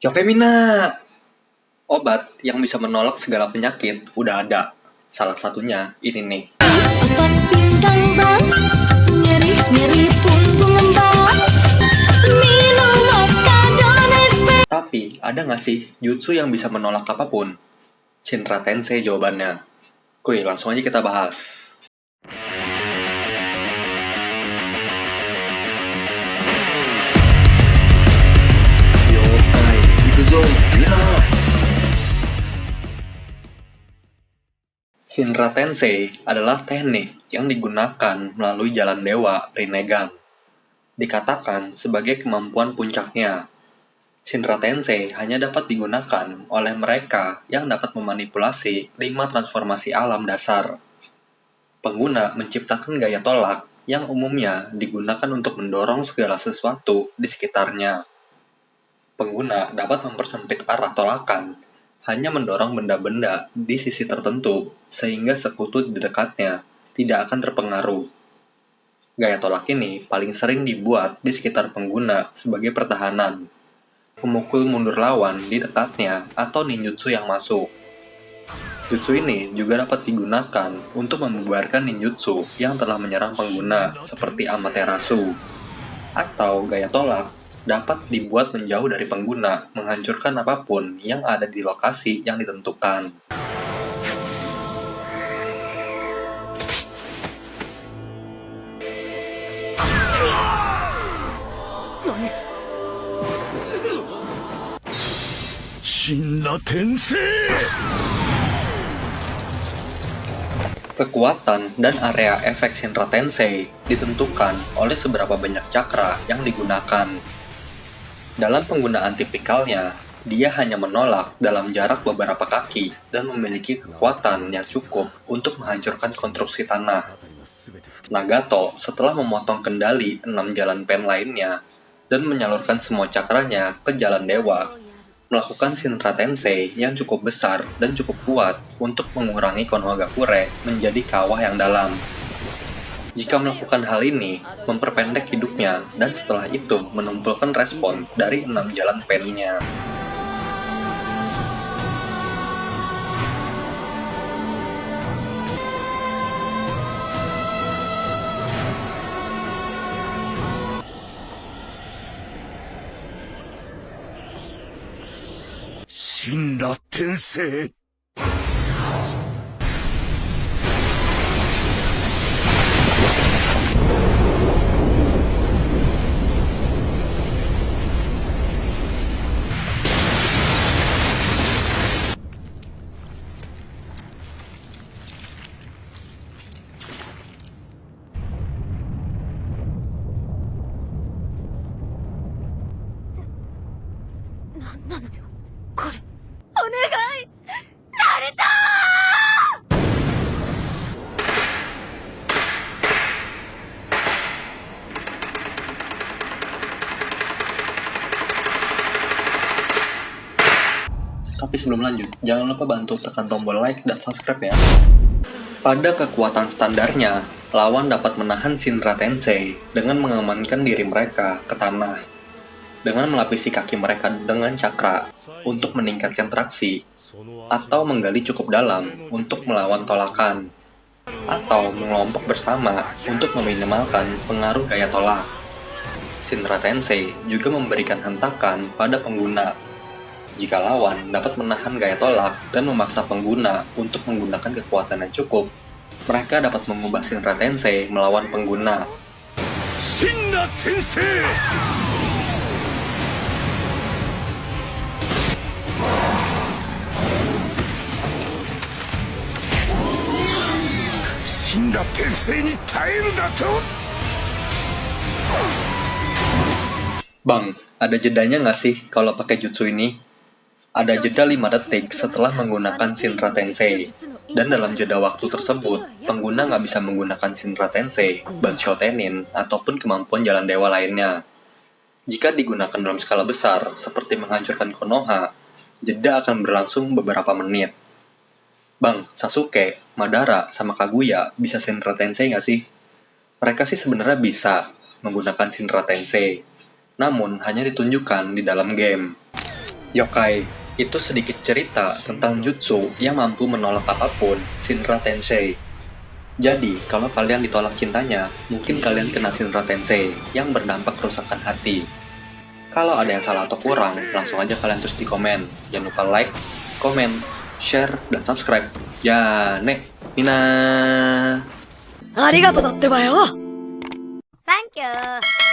Yokemina, obat yang bisa menolak segala penyakit udah ada. Salah satunya ini nih. Obat pinggang bang, nyeri punggung bang, minum Oskadon SP. Tapi ada nggak sih jutsu yang bisa menolak apapun? Shinra Tensei jawabannya. Kuy, langsung aja kita bahas. Yokai, itu Mina. Shinra Tensei adalah teknik yang digunakan melalui jalan dewa Rinnegan. Dikatakan sebagai kemampuan puncaknya. Shinra Tensei hanya dapat digunakan oleh mereka yang dapat memanipulasi 5 transformasi alam dasar. Pengguna menciptakan gaya tolak yang umumnya digunakan untuk mendorong segala sesuatu di sekitarnya. Pengguna dapat mempersempit arah tolakan, hanya mendorong benda-benda di sisi tertentu sehingga sekutu di dekatnya tidak akan terpengaruh. Gaya tolak ini paling sering dibuat di sekitar pengguna sebagai pertahanan, memukul mundur lawan di dekatnya atau ninjutsu yang masuk. Jutsu ini juga dapat digunakan untuk membubarkan ninjutsu yang telah menyerang pengguna seperti Amaterasu. Atau gaya tolak dapat dibuat menjauh dari pengguna, menghancurkan apapun yang ada di lokasi yang ditentukan. Shinra Tensei! Kekuatan dan area efek Shinra Tensei ditentukan oleh seberapa banyak cakra yang digunakan. Dalam penggunaan tipikalnya, dia hanya menolak dalam jarak beberapa kaki dan memiliki kekuatan yang cukup untuk menghancurkan konstruksi tanah. Nagato setelah memotong kendali 6 jalan pen lainnya dan menyalurkan semua cakranya ke jalan dewa, melakukan Shinra Tensei yang cukup besar dan cukup kuat untuk mengurangi Konohagakure menjadi kawah yang dalam. Jika melakukan hal ini, memperpendek hidupnya dan setelah itu menumpulkan respon dari 6 jalan pennya. Shinra Tensei! Tapi sebelum lanjut, jangan lupa bantu tekan tombol like dan subscribe ya. Pada kekuatan standarnya, lawan dapat menahan Shinra Tensei dengan mengamankan diri mereka ke tanah, dengan melapisi kaki mereka dengan cakra untuk meningkatkan traksi, atau menggali cukup dalam untuk melawan tolakan, atau mengelompok bersama untuk meminimalkan pengaruh gaya tolak. Shinra Tensei juga memberikan hentakan pada pengguna. Jika lawan dapat menahan gaya tolak dan memaksa pengguna untuk menggunakan kekuatan yang cukup, mereka dapat mengubah Shinra Tensei melawan pengguna. Shinra Tensei! Shinra Tensei ni taeru da to! Bang, ada jedanya nggak sih kalau pakai jutsu ini? Ada jeda 5 detik setelah menggunakan Shinra Tensei, dan dalam jeda waktu tersebut, pengguna nggak bisa menggunakan Shinra Tensei, Banshotenin, ataupun kemampuan jalan dewa lainnya. Jika digunakan dalam skala besar, seperti menghancurkan Konoha, jeda akan berlangsung beberapa menit. Bang, Sasuke, Madara, sama Kaguya bisa Shinra Tensei nggak sih? Mereka sih sebenarnya bisa menggunakan Shinra Tensei, namun hanya ditunjukkan di dalam game. Yokai itu sedikit cerita tentang jutsu yang mampu menolak apapun, Shinra Tensei. Jadi, kalau kalian ditolak cintanya, mungkin kalian kena Shinra Tensei yang berdampak kerusakan hati. Kalau ada yang salah atau kurang, langsung aja kalian tulis di komen. Jangan lupa like, komen, share, dan subscribe. Ya, mina. ありがとうだってばよ。 Thank you.